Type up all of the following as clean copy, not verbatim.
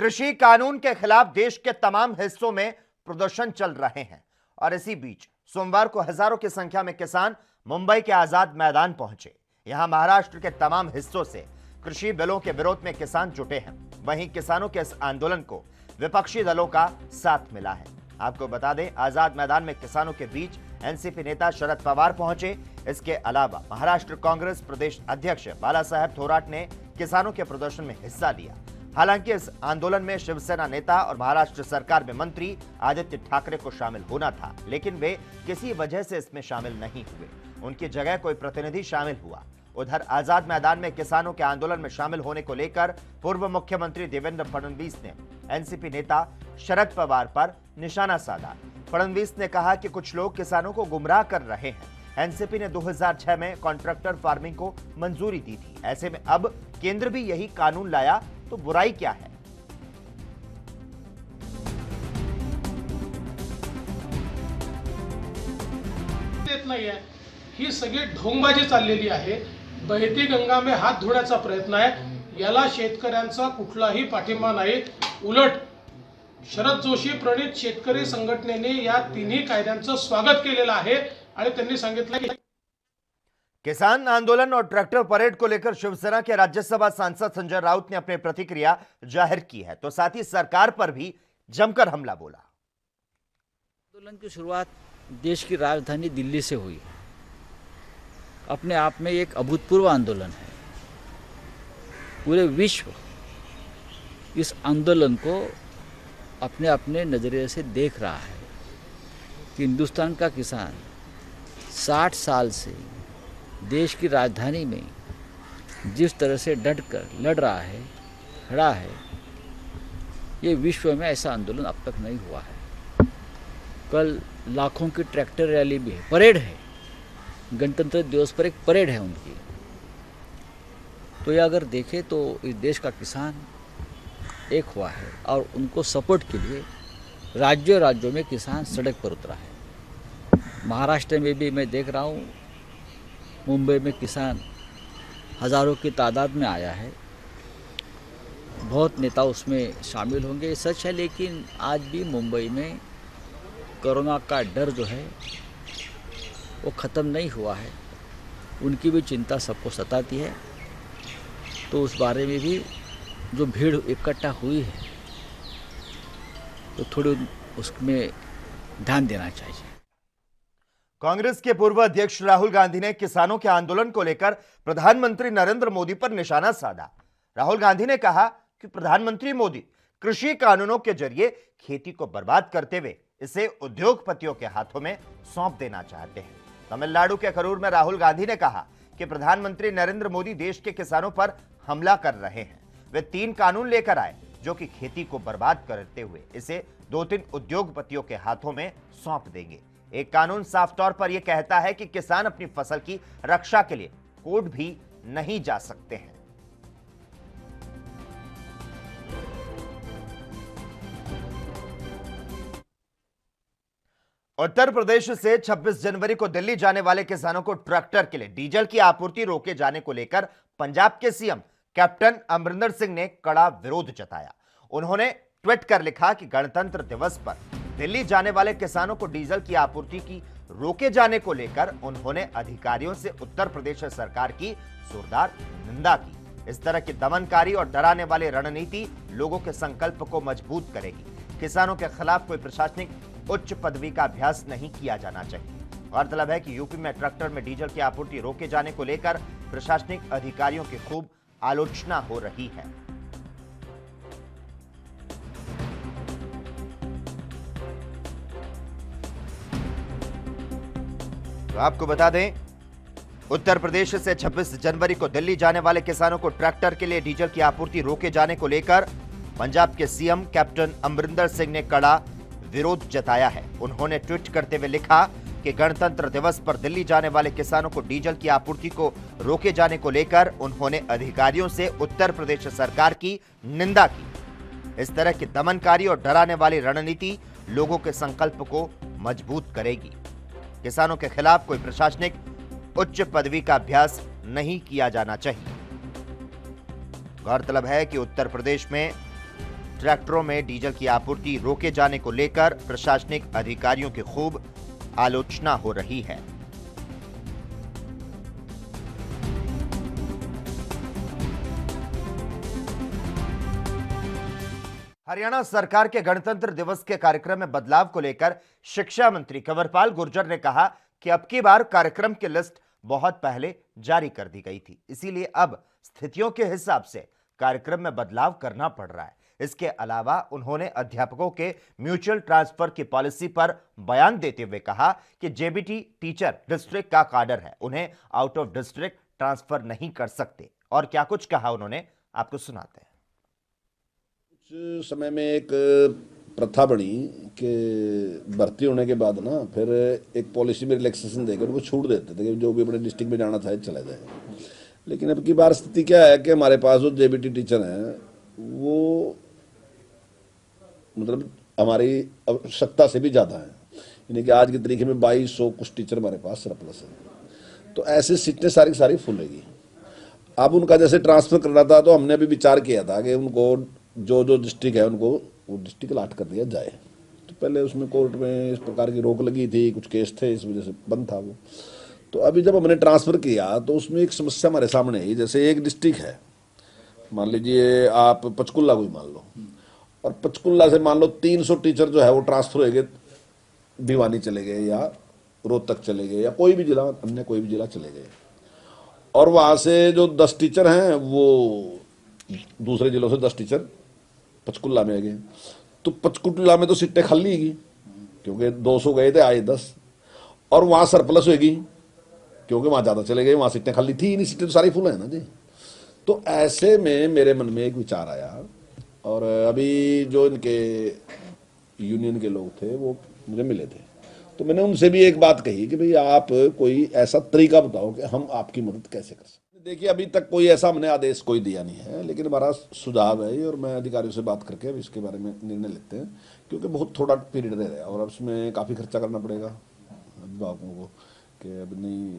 कृषि कानून के खिलाफ देश के तमाम हिस्सों में प्रदर्शन चल रहे हैं और इसी बीच सोमवार को हजारों की संख्या में किसान मुंबई के आजाद मैदान पहुंचे। यहां महाराष्ट्र के तमाम हिस्सों से कृषि बिलों के विरोध में किसान जुटे हैं। वहीं किसानों के इस आंदोलन को विपक्षी दलों का साथ मिला है। आपको बता दें, आजाद मैदान में किसानों के बीच एनसीपी नेता शरद पवार पहुंचे। इसके अलावा महाराष्ट्र कांग्रेस प्रदेश अध्यक्ष बालासाहेब थोराट ने किसानों के प्रदर्शन में हिस्सा लिया। हालांकि इस आंदोलन में शिवसेना नेता और महाराष्ट्र सरकार में मंत्री आदित्य ठाकरे को शामिल होना था, लेकिन वे किसी वजह से इसमें शामिल नहीं हुए। उनकी जगह कोई प्रतिनिधि शामिल हुआ। उधर आजाद मैदान में किसानों के आंदोलन में शामिल होने को लेकर पूर्व मुख्यमंत्री देवेंद्र फडणवीस ने एनसीपी नेता शरद पवार पर निशाना साधा। फडणवीस ने कहा कि कुछ लोग किसानों को गुमराह कर रहे हैं। एनसीपी ने 2006 में कॉन्ट्रैक्टर फार्मिंग को मंजूरी दी थी। ऐसे में अब केंद्र भी यही कानून लाया तो बुराई क्या है? देत नाहीये, ही सगळी ढोंगबाजी चाललेली आहे। बहती गंगा में हात धुण्याचा प्रयत्न आहे। याला शेतकऱ्यांचा कुठलाही पाठिंबा नाही। उलट शरद जोशी प्रणित शेतकरी संघटनेने या तिन्ही कायद्यांचं स्वागत केलेलं आहे आणि त्यांनी सांगितलं की किसान आंदोलन और ट्रैक्टर परेड को लेकर शिवसेना के राज्यसभा सांसद संजय राउत ने अपनी प्रतिक्रिया जाहिर की है, तो साथ ही सरकार पर भी जमकर हमला बोला। आंदोलन की शुरुआत देश की राजधानी दिल्ली से हुई। अपने आप में एक अभूतपूर्व आंदोलन है। पूरे विश्व इस आंदोलन को अपने अपने नज़रिए से देख रहा है कि हिंदुस्तान का किसान 60 साल से देश की राजधानी में जिस तरह से डट कर लड़ रहा है, खड़ा है, ये विश्व में ऐसा आंदोलन अब तक नहीं हुआ है। कल लाखों की ट्रैक्टर रैली भी है, परेड है। गणतंत्र दिवस पर एक परेड है उनकी। तो ये अगर देखें तो इस देश का किसान एक हुआ है और उनको सपोर्ट के लिए राज्यों में किसान सड़क पर उतरा है। महाराष्ट्र में भी मैं देख रहा हूँ, मुंबई में किसान हज़ारों की तादाद में आया है। बहुत नेता उसमें शामिल होंगे, सच है, लेकिन आज भी मुंबई में कोरोना का डर जो है वो ख़त्म नहीं हुआ है। उनकी भी चिंता सबको सताती है। तो उस बारे में भी जो भीड़ इकट्ठा हुई है तो थोड़ी उसमें ध्यान देना चाहिए। कांग्रेस के पूर्व अध्यक्ष राहुल गांधी ने किसानों के आंदोलन को लेकर प्रधानमंत्री नरेंद्र मोदी पर निशाना साधा। राहुल गांधी ने कहा कि प्रधानमंत्री मोदी कृषि कानूनों के जरिए खेती को बर्बाद करते हुए इसे उद्योगपतियों के हाथों में सौंप देना चाहते हैं। तमिलनाडु के करूर में राहुल गांधी ने कहा कि प्रधानमंत्री नरेंद्र मोदी देश के किसानों पर हमला कर रहे हैं। वे 3 कानून लेकर आए जो कि खेती को बर्बाद करते हुए इसे 2-3 उद्योगपतियों के हाथों में सौंप देंगे। एक कानून साफ तौर पर यह कहता है कि किसान अपनी फसल की रक्षा के लिए कोर्ट भी नहीं जा सकते हैं। उत्तर प्रदेश से 26 जनवरी को दिल्ली जाने वाले किसानों को ट्रैक्टर के लिए डीजल की आपूर्ति रोके जाने को लेकर पंजाब के सीएम कैप्टन अमरिंदर सिंह ने कड़ा विरोध जताया। उन्होंने ट्वीट कर लिखा कि गणतंत्र दिवस पर दिल्ली जाने वाले किसानों को डीजल की आपूर्ति की रोके जाने को लेकर उन्होंने अधिकारियों से उत्तर प्रदेश सरकार की जोरदार निंदा की। इस तरह की दमनकारी और डराने वाली रणनीति लोगों के संकल्प को मजबूत करेगी। किसानों के खिलाफ कोई प्रशासनिक उच्च पदवी का अभ्यास नहीं किया जाना चाहिए। गौरतलब है कि यूपी में ट्रैक्टर में डीजल की आपूर्ति रोके जाने को लेकर प्रशासनिक अधिकारियों की खूब आलोचना हो रही है। तो आपको बता दें, उत्तर प्रदेश से 26 जनवरी को दिल्ली जाने वाले किसानों को ट्रैक्टर के लिए डीजल की आपूर्ति रोके जाने को लेकर पंजाब के सीएम कैप्टन अमरिंदर सिंह ने कड़ा विरोध जताया है। उन्होंने ट्वीट करते हुए लिखा कि गणतंत्र दिवस पर दिल्ली जाने वाले किसानों को डीजल की आपूर्ति को रोके जाने को लेकर उन्होंने अधिकारियों से उत्तर प्रदेश सरकार की निंदा की। इस तरह की दमनकारी और डराने वाली रणनीति लोगों के संकल्प को मजबूत करेगी। किसानों के खिलाफ कोई प्रशासनिक उच्च पदवी का अभ्यास नहीं किया जाना चाहिए। गौरतलब है कि उत्तर प्रदेश में ट्रैक्टरों में डीजल की आपूर्ति रोके जाने को लेकर प्रशासनिक अधिकारियों की खूब आलोचना हो रही है। हरियाणा सरकार के गणतंत्र दिवस के कार्यक्रम में बदलाव को लेकर शिक्षा मंत्री कंवरपाल गुर्जर ने कहा कि अब की बार कार्यक्रम की लिस्ट बहुत पहले जारी कर दी गई थी, इसीलिए अब स्थितियों के हिसाब से कार्यक्रम में बदलाव करना पड़ रहा है। इसके अलावा उन्होंने अध्यापकों के म्यूचुअल ट्रांसफर की पॉलिसी पर बयान देते हुए कहा कि जेबीटी टीचर डिस्ट्रिक्ट का काडर है, उन्हें आउट ऑफ डिस्ट्रिक्ट ट्रांसफर नहीं कर सकते। और क्या कुछ कहा उन्होंने, आपको सुनाते हैं। कुछ समय में एक प्रथा बनी कि भर्ती होने के बाद ना फिर एक पॉलिसी में रिलैक्सेशन देकर उनको छूट देते थे कि जो भी अपने डिस्ट्रिक्ट में जाना चाहे चला जाए। लेकिन अब की बार स्थिति क्या है कि हमारे पास जो जेबीटी टीचर हैं वो मतलब हमारी आवश्यकता से भी ज़्यादा है, यानी कि आज की तरीके में 2200 कुछ टीचर हमारे पास सरप्लस है। तो ऐसे सीटें सारी सारी फुलेगी। अब उनका जैसे ट्रांसफ़र करना था तो हमने अभी विचार किया था कि उनको जो जो डिस्ट्रिक्ट है उनको वो डिस्ट्रिक्ट अलाट कर दिया जाए। तो पहले उसमें कोर्ट में इस प्रकार की रोक लगी थी, कुछ केस थे, इस वजह से बंद था वो। तो अभी जब हमने ट्रांसफ़र किया तो उसमें एक समस्या हमारे सामने आई। जैसे एक डिस्ट्रिक्ट है, मान लीजिए आप पंचकुला को ही मान लो, और पंचकुला से मान लो 300 टीचर जो है वो ट्रांसफ़र हो गए, भिवानी चले गए या रोहतक चले गए या कोई भी जिला, अन्य कोई भी जिला चले गए। और वहाँ से जो 10 टीचर हैं वो दूसरे जिलों से 10 टीचर पंचकुला में आ गए। तो पंचकुला में तो सीटें खाली होगी क्योंकि 200 गए थे, आए 10, और वहाँ सरप्लस होगी क्योंकि वहाँ ज़्यादा चले गए, वहाँ सीटें खाली थी नहीं, सीटें तो सारी फुल है ना जी। तो ऐसे में मेरे मन में एक विचार आया, और अभी जो इनके यूनियन के लोग थे वो मुझे मिले थे, तो मैंने उनसे भी एक बात कही कि भाई आप कोई ऐसा तरीका बताओ कि हम आपकी मदद कैसे कर सकते। देखिए अभी तक कोई ऐसा हमने आदेश कोई दिया नहीं है, लेकिन हमारा सुझाव है और मैं अधिकारियों से बात करके अब इसके बारे में निर्णय लेते हैं, क्योंकि बहुत थोड़ा पीरियड रह रहा है और अब उसमें काफ़ी खर्चा करना पड़ेगा अभिभावकों को कि अब नहीं,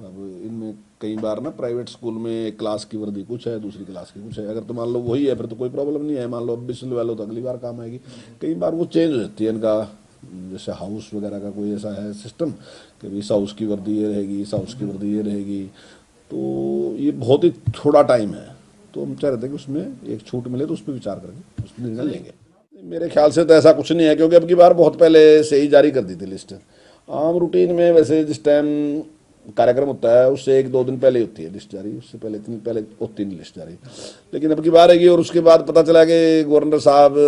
अब इनमें कई बार ना प्राइवेट स्कूल में एक क्लास की वर्दी कुछ है, दूसरी क्लास की कुछ है। अगर तो मान लो वही है फिर तो कोई प्रॉब्लम नहीं है, मान लो 20 वालों तो अगली बार काम आएगी। कई बार वो चेंज हो जाती है इनका, जैसे हाउस वगैरह का कोई ऐसा है सिस्टम कि भाई इस हाउस की वर्दी ये रहेगी, इस हाउस की वर्दी ये रहेगी, तो ये बहुत ही थोड़ा टाइम है। तो हम चाह रहे थे कि उसमें एक छूट मिले तो उस पर विचार करके उस पर निर्णय लेंगे। मेरे ख्याल से तो ऐसा कुछ नहीं है, क्योंकि अब की बार बहुत पहले से ही जारी कर दी थी लिस्ट। आम रूटीन में वैसे जिस टाइम कार्यक्रम होता है उससे 1-2 दिन पहले होती है लिस्ट जारी, उससे पहले इतनी पहले होती नहीं लिस्ट जारी। लेकिन अब की बार आएगी और उसके बाद पता चला कि गवर्नर साहब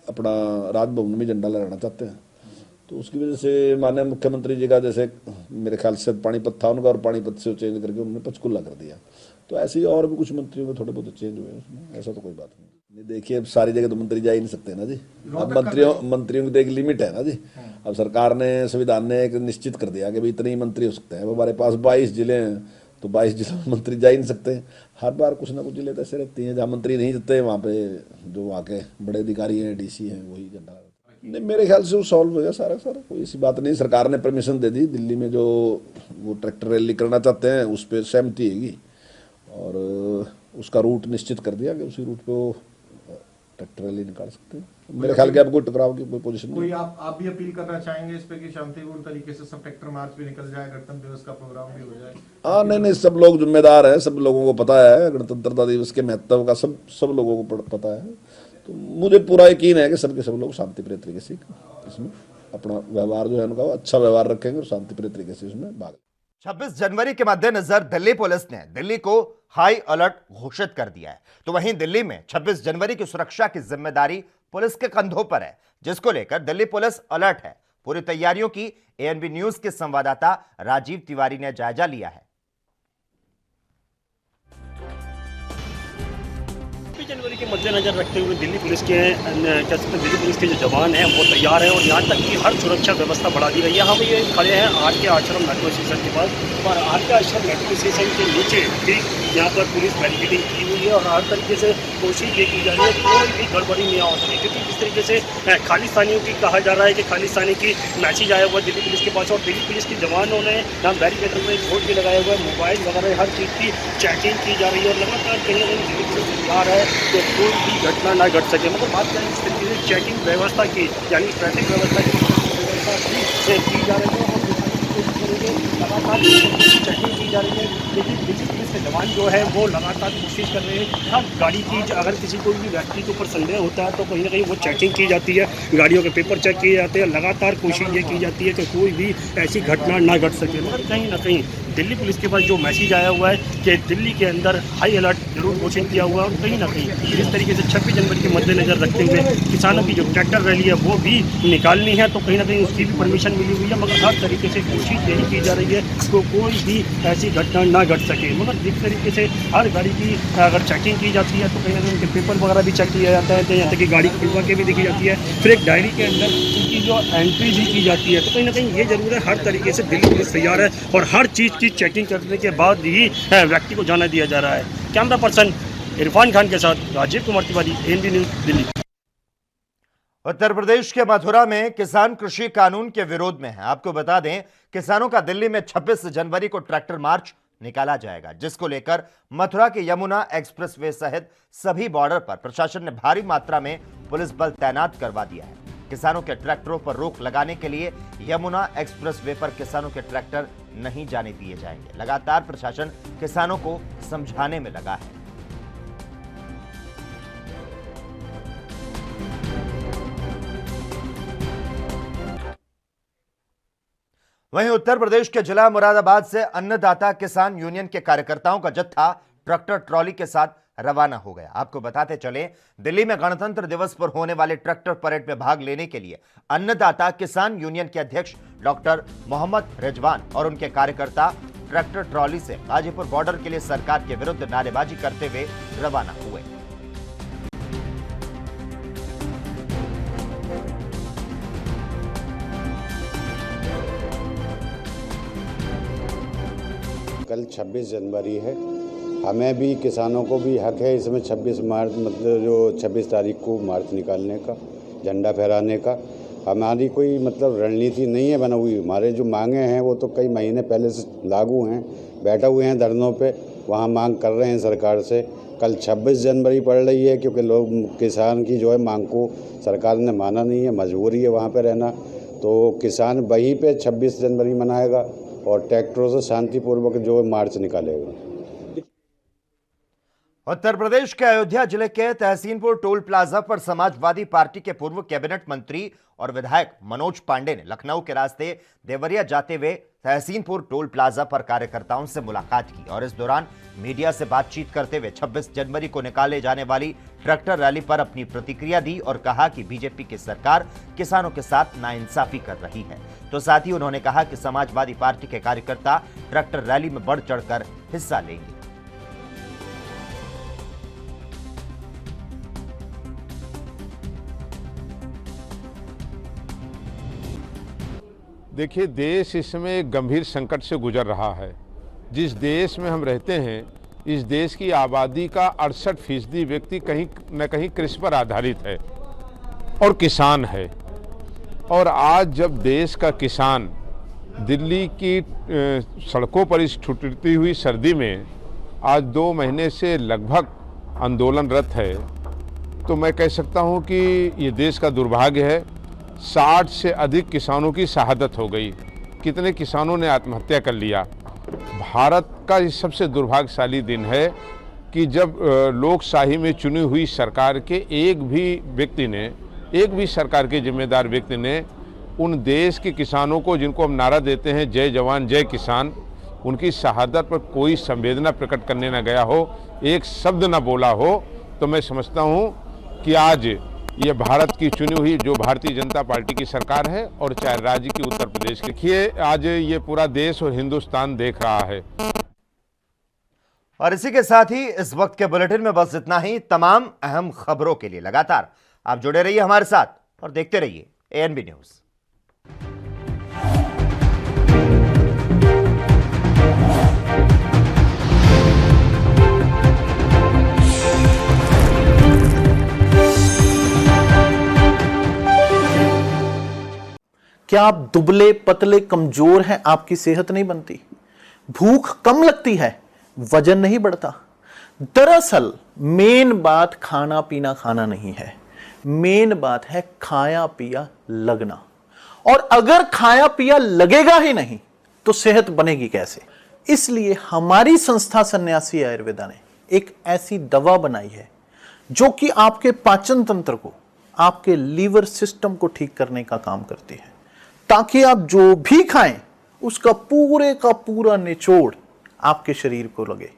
अपना राजभवन में झंडा लहराना चाहते हैं, तो उसकी वजह से माननीय मुख्यमंत्री जी का जैसे मेरे ख्याल से पानीपत था उनका, और पानीपत से चेंज करके उन्होंने पंचकुला कर दिया। तो ऐसे ही और भी कुछ मंत्रियों में थोड़े बहुत चेंज हुए उसमें, ऐसा तो कोई बात नहीं। देखिए अब सारी जगह तो मंत्री जा ही नहीं सकते ना जी, अब मंत्रियों की तो एक लिमिट है ना जी। अब सरकार ने, संविधान ने एक निश्चित कर दिया कि भाई इतने ही मंत्री हो सकते हैं। अब हमारे पास 22 जिले हैं, तो 22 जिलों में मंत्री जा ही नहीं सकते। हर बार कुछ ना कुछ जिले तो ऐसे रहती हैं जहाँ मंत्री नहीं जाते, वहाँ पे जो वहाँ के बड़े अधिकारी हैं, डीसी हैं, वही झंडा। नहीं, मेरे ख्याल से वो सॉल्व हो गया सारा कोई ऐसी बात नहीं। सरकार ने परमिशन दे दी, दिल्ली में जो वो ट्रैक्टर रैली करना चाहते हैं उस पर सहमति हैगी, और उसका रूट निश्चित कर दिया कि उसी रूट पे वो ट्रैक्टर रैली निकाल सकते हैं। मेरे ख्याल के अब कोई टकराव की कोई पोजीशन नहीं। आप भी अपील करना चाहेंगे इस पे कि शांतिपूर्ण तरीके से सब ट्रैक्टर मार्च भी निकल जाए, गणतंत्र दिवस का प्रोग्राम भी हो जाए? हाँ, नहीं, सब लोग जिम्मेदार हैं, सब लोगों को पता है गणतंत्रता दिवस के महत्व का, सब लोगों को पता है। तो मुझे पूरा यकीन है कि सब लोग शांतिप्रिय तरीके से इसमें अपना व्यवहार जो है उनका अच्छा व्यवहार रखेंगे और शांतिप्रिय तरीके से इसमें भाग। 26 जनवरी के मद्देनजर दिल्ली पुलिस ने दिल्ली को हाई अलर्ट घोषित कर दिया है। तो वहीं दिल्ली में 26 जनवरी की सुरक्षा की जिम्मेदारी पुलिस के कंधों पर है, जिसको लेकर दिल्ली पुलिस अलर्ट है। पूरी तैयारियों की एएनबी न्यूज के संवाददाता राजीव तिवारी ने जायजा लिया है। जनवरी के मद्देनजर रखते हुए दिल्ली पुलिस के जो जवान हैं वो तैयार हैं, और यहाँ तक कि हर सुरक्षा व्यवस्था बढ़ा दी गई है। हम ये खड़े हैं आर के आश्रम मेट्रो स्टेशन के पास, और आर के आश्रम मेट्रो स्टेशन के नीचे ठीक यहाँ पर पुलिस बैरिकेडिंग की हुई है और हर तरीके से कोशिश ये की जा रही है कोई भी गड़बड़ी नहीं हो सके, क्योंकि जिस तरीके से खालिस्तानियों की कहा जा रहा है कि खालिस्तानी की मैसेज आया हुआ है दिल्ली पुलिस के पास, और दिल्ली पुलिस के जवानों ने यहाँ बैरिकेडर में बोर्ड भी लगाया हुआ है, मोबाइल वगैरह हर चीज़ की चेकिंग की जा रही है और लगातार कहीं ना कहीं दिल्ली पुलिस तैयार है कि कोई भी घटना ना घट सके। मतलब बात करें इस तरीके से चेकिंग व्यवस्था की, यानी ट्रैफिक व्यवस्था की जा रही है लगातार चेकिंग की जा रही है, लेकिन दिल्ली पुलिस के जवान जो है वो लगातार कोशिश कर रहे हैं। हर गाड़ी की अगर किसी कोई भी व्यक्ति के ऊपर संदेह होता है तो कहीं ना कहीं वो चेकिंग की जाती है, गाड़ियों के पेपर चेक किए जाते हैं, लगातार कोशिश ये की जाती है कि कोई भी ऐसी घटना ना घट सके। मगर कहीं ना कहीं दिल्ली पुलिस के पास जो मैसेज आया हुआ है कि दिल्ली के अंदर हाई अलर्ट जरूर घोषित किया हुआ है, और कहीं ना कहीं जिस तरीके से 26 जनवरी के मद्देनजर रखते हुए किसानों की जो ट्रैक्टर रैली है वो भी निकालनी है, तो कहीं ना कहीं उसकी भी परमिशन मिली हुई है। मगर हर तरीके से कोशिश यही की जा रही है तो कोई भी ऐसी घटना ना घट सके। मगर जिस तरीके से हर गाड़ी की अगर चेकिंग की जाती है तो कहीं ना कहीं उनके पेपर वगैरह भी चेक किया जाता है, तो यहाँ तक कि गाड़ी खुलवा के भी देखी जाती है, फिर एक डायरी के अंदर उनकी जो एंट्री भी की जाती है। तो कहीं ना कहीं ये जरूर है हर तरीके से दिल्ली पुलिस तैयार है और हर चीज़ की चेकिंग करने के बाद ही व्यक्ति को जाना दिया जा रहा है। कैमरा पर्सन इरफान खान के साथ राजीव कुमार तिवारी, एएनबी न्यूज़, दिल्ली। उत्तर प्रदेश के मथुरा में किसान कृषि कानून के विरोध में है। आपको बता दें, किसानों का दिल्ली में 26 जनवरी को ट्रैक्टर मार्च निकाला जाएगा, जिसको लेकर मथुरा के यमुना एक्सप्रेसवे सहित सभी बॉर्डर पर प्रशासन ने भारी मात्रा में पुलिस बल तैनात करवा दिया है। किसानों के ट्रैक्टरों पर रोक लगाने के लिए यमुना एक्सप्रेसवे पर किसानों के ट्रैक्टर नहीं जाने दिए जाएंगे। लगातार प्रशासन किसानों को समझाने में लगा है। वहीं उत्तर प्रदेश के जिला मुरादाबाद से अन्नदाता किसान यूनियन के कार्यकर्ताओं का जत्था ट्रैक्टर ट्रॉली के साथ रवाना हो गया। आपको बताते चले, दिल्ली में गणतंत्र दिवस पर होने वाले ट्रैक्टर परेड में भाग लेने के लिए अन्नदाता किसान यूनियन के अध्यक्ष डॉक्टर मोहम्मद रिजवान और उनके कार्यकर्ता ट्रैक्टर ट्रॉली से गाजीपुर बॉर्डर के लिए सरकार के विरुद्ध नारेबाजी करते हुए रवाना हुए। कल 26 जनवरी है, हमें भी किसानों को भी हक है इसमें 26 मार्च मतलब जो 26 तारीख को मार्च निकालने का, झंडा फहराने का। हमारी कोई मतलब रणनीति नहीं है बना हुई। हमारे जो मांगे हैं वो तो कई महीने पहले से लागू हैं, बैठे हुए हैं धरनों पे, वहाँ मांग कर रहे हैं सरकार से। कल 26 जनवरी पड़ रही है क्योंकि लोग किसान की जो है मांग को सरकार ने माना नहीं है, मजबूरी है वहाँ पे रहना। तो किसान वहीं पे 26 जनवरी मनाएगा और ट्रैक्टरों से शांतिपूर्वक जो मार्च निकालेगा। उत्तर प्रदेश के अयोध्या जिले के तहसीनपुर टोल प्लाजा पर समाजवादी पार्टी के पूर्व कैबिनेट मंत्री और विधायक मनोज पांडे ने लखनऊ के रास्ते देवरिया जाते हुए तहसीनपुर टोल प्लाजा पर कार्यकर्ताओं से मुलाकात की और इस दौरान मीडिया से बातचीत करते हुए 26 जनवरी को निकाले जाने वाली ट्रैक्टर रैली पर अपनी प्रतिक्रिया दी और कहा कि बीजेपी की सरकार किसानों के साथ नाइंसाफी कर रही है। तो साथ ही उन्होंने कहा कि समाजवादी पार्टी के कार्यकर्ता ट्रैक्टर रैली में बढ़ चढ़कर हिस्सा लेंगे। देखिए, देश इसमें एक गंभीर संकट से गुजर रहा है। जिस देश में हम रहते हैं, इस देश की आबादी का 68% व्यक्ति कहीं न कहीं कृषि पर आधारित है और किसान है। और आज जब देश का किसान दिल्ली की सड़कों पर इस ठुठुरती हुई सर्दी में आज 2 महीने से लगभग आंदोलनरत है, तो मैं कह सकता हूं कि ये देश का दुर्भाग्य है। 60 से अधिक किसानों की शहादत हो गई, कितने किसानों ने आत्महत्या कर लिया। भारत का ये सबसे दुर्भाग्यशाली दिन है कि जब लोकशाही में चुनी हुई सरकार के एक भी सरकार के जिम्मेदार व्यक्ति ने उन देश के किसानों को, जिनको हम नारा देते हैं जय जवान जय किसान, उनकी शहादत पर कोई संवेदना प्रकट करने न गया हो, एक शब्द न बोला हो, तो मैं समझता हूँ कि आज ये भारत की चुनी हुई जो भारतीय जनता पार्टी की सरकार है और चाहे राज्य की उत्तर प्रदेश की, देखिए आज ये पूरा देश और हिंदुस्तान देख रहा है। और इसी के साथ ही इस वक्त के बुलेटिन में बस इतना ही। तमाम अहम खबरों के लिए लगातार आप जुड़े रहिए हमारे साथ और देखते रहिए एएनबी न्यूज़। क्या आप दुबले पतले कमजोर हैं, आपकी सेहत नहीं बनती? भूख कम लगती है, वजन नहीं बढ़ता? दरअसल मेन बात खाना पीना खाना नहीं है, मेन बात है खाया पिया लगना। और अगर खाया पिया लगेगा ही नहीं तो सेहत बनेगी कैसे? इसलिए हमारी संस्था सन्यासी आयुर्वेदा ने एक ऐसी दवा बनाई है जो कि आपके पाचन तंत्र को, आपके लीवर सिस्टम को ठीक करने का काम करती है, ताकि आप जो भी खाएं उसका पूरे का पूरा निचोड़ आपके शरीर को लगे,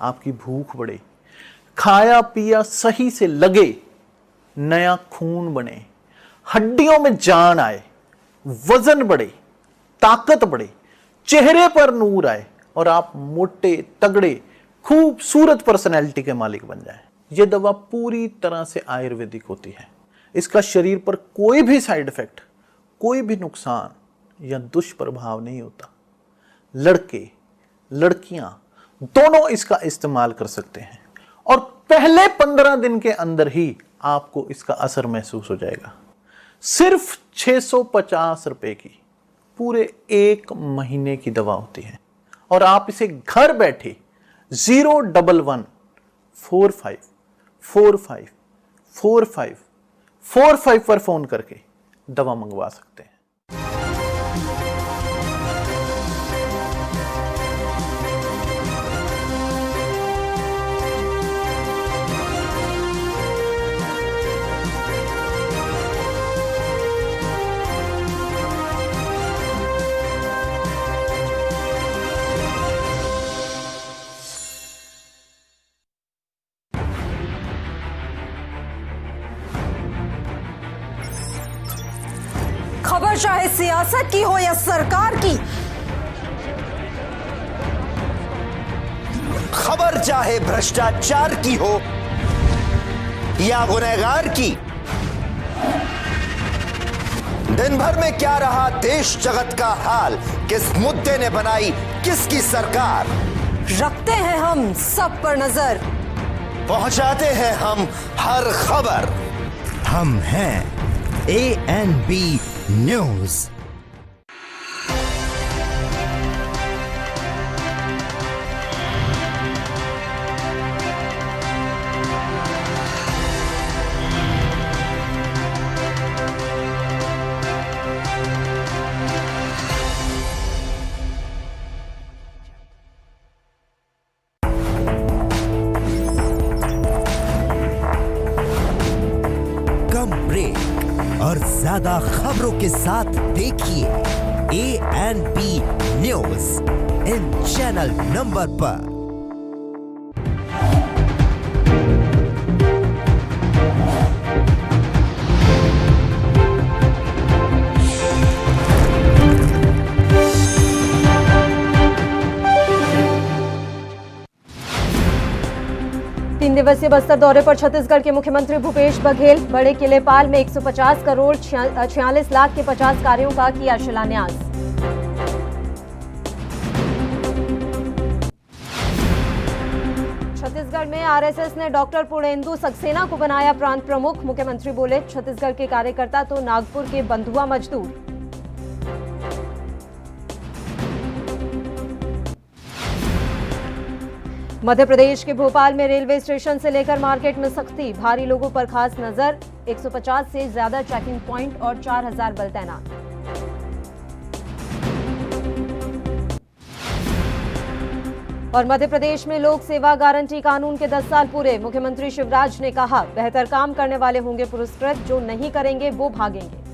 आपकी भूख बढ़े, खाया पिया सही से लगे, नया खून बने, हड्डियों में जान आए, वजन बढ़े, ताकत बढ़े, चेहरे पर नूर आए और आप मोटे तगड़े खूबसूरत पर्सनैलिटी के मालिक बन जाएं। यह दवा पूरी तरह से आयुर्वेदिक होती है। इसका शरीर पर कोई भी साइड इफेक्ट, कोई भी नुकसान या दुष्प्रभाव नहीं होता। लड़के लड़कियां दोनों इसका इस्तेमाल कर सकते हैं और पहले 15 दिन के अंदर ही आपको इसका असर महसूस हो जाएगा। सिर्फ 650 रुपए की पूरे 1 महीने की दवा होती है और आप इसे घर बैठे 01145454545 पर फोन करके दवा मंगवा सकते हैं। खबर चाहे सियासत की हो या सरकार की, खबर चाहे भ्रष्टाचार की हो या गुनहगार की, दिन भर में क्या रहा देश जगत का हाल, किस मुद्दे ने बनाई किसकी सरकार, रखते हैं हम सब पर नजर, पहुंचाते हैं हम हर खबर। हम हैं ANB न्यूज। कम ब्रेक और ज्यादा खबरों के साथ देखिए ANB news in channel number पर। तीन दिवसीय बस्तर दौरे पर छत्तीसगढ़ के मुख्यमंत्री भूपेश बघेल। बड़े किलेपाल में 150 करोड़ 46 लाख के 50 कार्यों का किया शिलान्यास। छत्तीसगढ़ में आरएसएस ने डॉक्टर पूर्णेंदु सक्सेना को बनाया प्रांत प्रमुख। मुख्यमंत्री बोले, छत्तीसगढ़ के कार्यकर्ता तो नागपुर के बंधुआ मजदूर। मध्य प्रदेश के भोपाल में रेलवे स्टेशन से लेकर मार्केट में सख्ती, भारी लोगों पर खास नजर। 150 से ज्यादा चेकिंग पॉइंट और 4000 बल तैनात। और मध्य प्रदेश में लोक सेवा गारंटी कानून के 10 साल पूरे। मुख्यमंत्री शिवराज ने कहा, बेहतर काम करने वाले होंगे पुरस्कृत, जो नहीं करेंगे वो भागेंगे।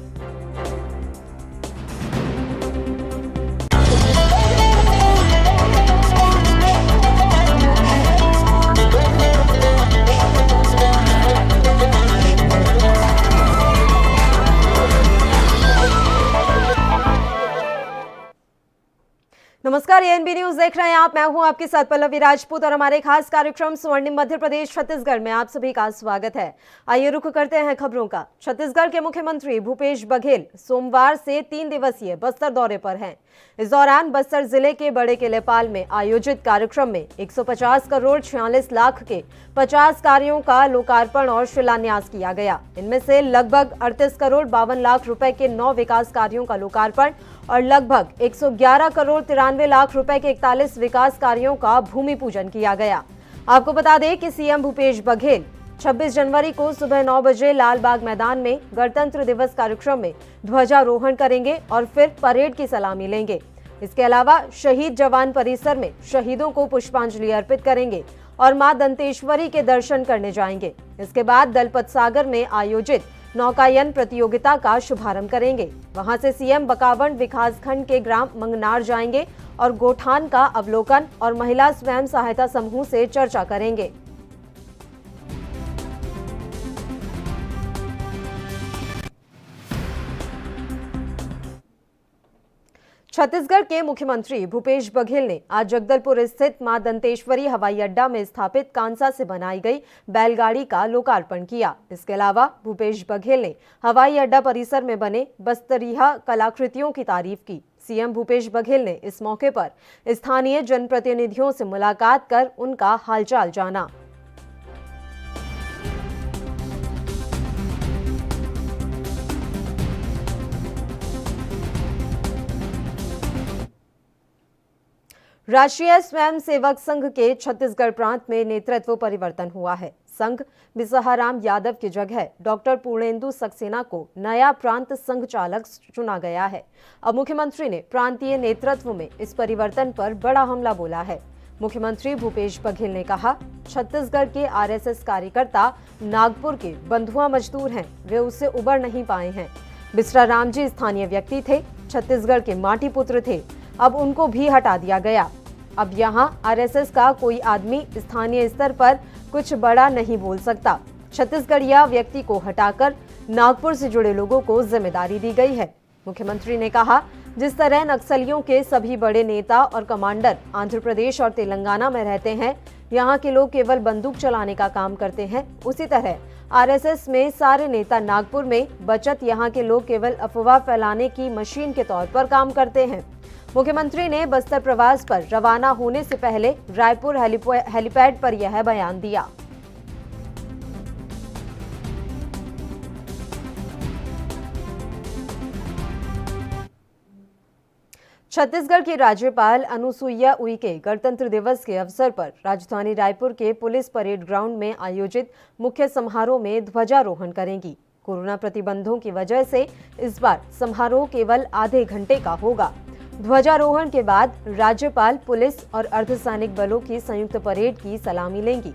नमस्कार, एएनबी न्यूज देख रहे हैं आप। मैं हूं आपके साथ पल्लवी राजपूत और हमारे खास कार्यक्रम स्वर्णिम मध्य प्रदेश छत्तीसगढ़ में आप सभी का स्वागत है। आइए रुख करते हैं खबरों का। छत्तीसगढ़ के मुख्यमंत्री भूपेश बघेल सोमवार से 3 दिवसीय बस्तर दौरे पर हैं। इस दौरान बस्तर जिले के बड़े किलेपाल में आयोजित कार्यक्रम में 150 करोड़ 46 लाख के 50 कार्यों का लोकार्पण और शिलान्यास किया गया। इनमें से लगभग 38 करोड़ 52 लाख रुपए के 9 विकास कार्यों का लोकार्पण और लगभग 111 करोड़ 93 लाख रुपए के 41 विकास कार्यों का भूमि पूजन किया गया। आपको बता दें कि सीएम भूपेश बघेल 26 जनवरी को सुबह 9 बजे लाल बाग मैदान में गणतंत्र दिवस कार्यक्रम में ध्वजारोहण करेंगे और फिर परेड की सलामी लेंगे। इसके अलावा शहीद जवान परिसर में शहीदों को पुष्पांजलि अर्पित करेंगे और मां दंतेश्वरी के दर्शन करने जाएंगे। इसके बाद दलपत सागर में आयोजित नौकायन प्रतियोगिता का शुभारंभ करेंगे। वहां से सीएम बकावंड विकासखंड के ग्राम मंगनार जाएंगे और गोठान का अवलोकन और महिला स्वयं सहायता समूह से चर्चा करेंगे। छत्तीसगढ़ के मुख्यमंत्री भूपेश बघेल ने आज जगदलपुर स्थित मां दंतेश्वरी हवाई अड्डा में स्थापित कांसा से बनाई गई बैलगाड़ी का लोकार्पण किया। इसके अलावा भूपेश बघेल ने हवाई अड्डा परिसर में बने बस्तरिया कलाकृतियों की तारीफ की। सीएम भूपेश बघेल ने इस मौके पर स्थानीय जनप्रतिनिधियों से मुलाकात कर उनका हालचाल जाना। राष्ट्रीय स्वयंसेवक संघ के छत्तीसगढ़ प्रांत में नेतृत्व परिवर्तन हुआ है। संघ बिसाहराम यादव की जगह डॉक्टर पूर्णेंदु सक्सेना को नया प्रांत संघ चालक चुना गया है। अब मुख्यमंत्री ने प्रांतीय नेतृत्व में इस परिवर्तन पर बड़ा हमला बोला है। मुख्यमंत्री भूपेश बघेल ने कहा, छत्तीसगढ़ के आरएसएस कार्यकर्ता नागपुर के बंधुआ मजदूर हैं, वे उससे उबर नहीं पाए हैं। बिसराराम जी स्थानीय व्यक्ति थे, छत्तीसगढ़ के माटी पुत्र थे, अब उनको भी हटा दिया गया। अब यहाँ आरएसएस का कोई आदमी स्थानीय स्तर पर कुछ बड़ा नहीं बोल सकता। छत्तीसगढ़िया व्यक्ति को हटाकर नागपुर से जुड़े लोगों को जिम्मेदारी दी गई है। मुख्यमंत्री ने कहा, जिस तरह नक्सलियों के सभी बड़े नेता और कमांडर आंध्र प्रदेश और तेलंगाना में रहते हैं, यहाँ के लोग केवल बंदूक चलाने का काम करते हैं, उसी तरह आरएसएस में सारे नेता नागपुर में बचत यहाँ के लोग केवल अफवाह फैलाने की मशीन के तौर पर काम करते हैं। मुख्यमंत्री ने बस्तर प्रवास पर रवाना होने से पहले रायपुर हेलीपैड पर यह बयान दिया। छत्तीसगढ़ की राज्यपाल अनुसुईया उइके गणतंत्र दिवस के अवसर पर राजधानी रायपुर के पुलिस परेड ग्राउंड में आयोजित मुख्य समारोह में ध्वजारोहण करेंगी। कोरोना प्रतिबंधों की वजह से इस बार समारोह केवल आधे घंटे का होगा। ध्वजारोहण के बाद राज्यपाल पुलिस और अर्धसैनिक बलों की संयुक्त परेड की सलामी लेंगी,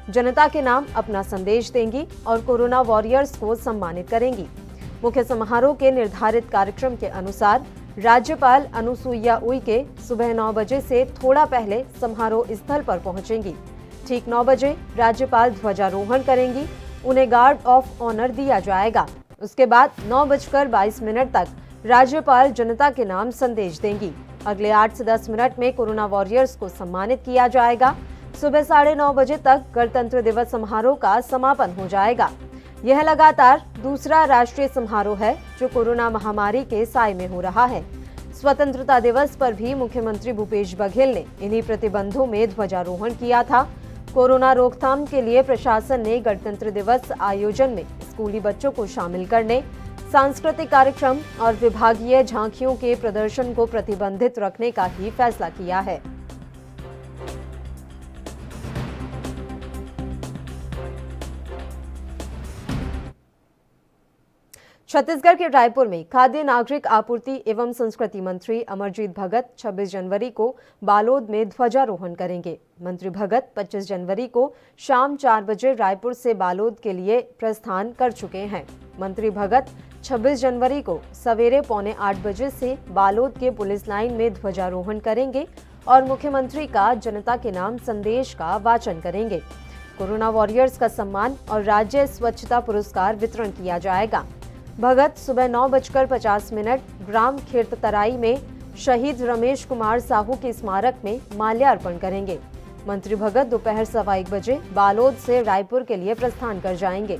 जनता के नाम अपना संदेश देंगी और कोरोना वॉरियर्स को सम्मानित करेंगी। मुख्य समारोह के निर्धारित कार्यक्रम के अनुसार राज्यपाल अनुसुईया उइके सुबह 9 बजे से थोड़ा पहले समारोह स्थल पर पहुंचेंगी। ठीक 9 बजे राज्यपाल ध्वजारोहण करेंगी, उन्हें गार्ड ऑफ ऑनर दिया जाएगा। उसके बाद 9:22 तक राज्यपाल जनता के नाम संदेश देंगी। अगले 8 से 10 मिनट में कोरोना वॉरियर्स को सम्मानित किया जाएगा। सुबह 9:30 बजे तक गणतंत्र दिवस समारोह का समापन हो जाएगा। यह लगातार दूसरा राष्ट्रीय समारोह है जो कोरोना महामारी के साए में हो रहा है। स्वतंत्रता दिवस पर भी मुख्यमंत्री भूपेश बघेल ने इन्हीं प्रतिबंधों में ध्वजारोहण किया था। कोरोना रोकथाम के लिए प्रशासन ने गणतंत्र दिवस आयोजन में स्कूली बच्चों को शामिल करने, सांस्कृतिक कार्यक्रम और विभागीय झांकियों के प्रदर्शन को प्रतिबंधित रखने का ही फैसला किया है। छत्तीसगढ़ के रायपुर में खाद्य नागरिक आपूर्ति एवं संस्कृति मंत्री अमरजीत भगत 26 जनवरी को बालोद में ध्वजारोहण करेंगे। मंत्री भगत 25 जनवरी को शाम 4 बजे रायपुर से बालोद के लिए प्रस्थान कर चुके हैं। मंत्री भगत 26 जनवरी को सवेरे 7:45 बजे से बालोद के पुलिस लाइन में ध्वजारोहण करेंगे और मुख्यमंत्री का जनता के नाम संदेश का वाचन करेंगे। कोरोना वॉरियर्स का सम्मान और राज्य स्वच्छता पुरस्कार वितरण किया जाएगा। भगत सुबह 9:50 ग्राम खेरतराई में शहीद रमेश कुमार साहू के स्मारक में माल्यार्पण करेंगे। मंत्री भगत दोपहर 1:15 बजे बालोद से रायपुर के लिए प्रस्थान कर जाएंगे।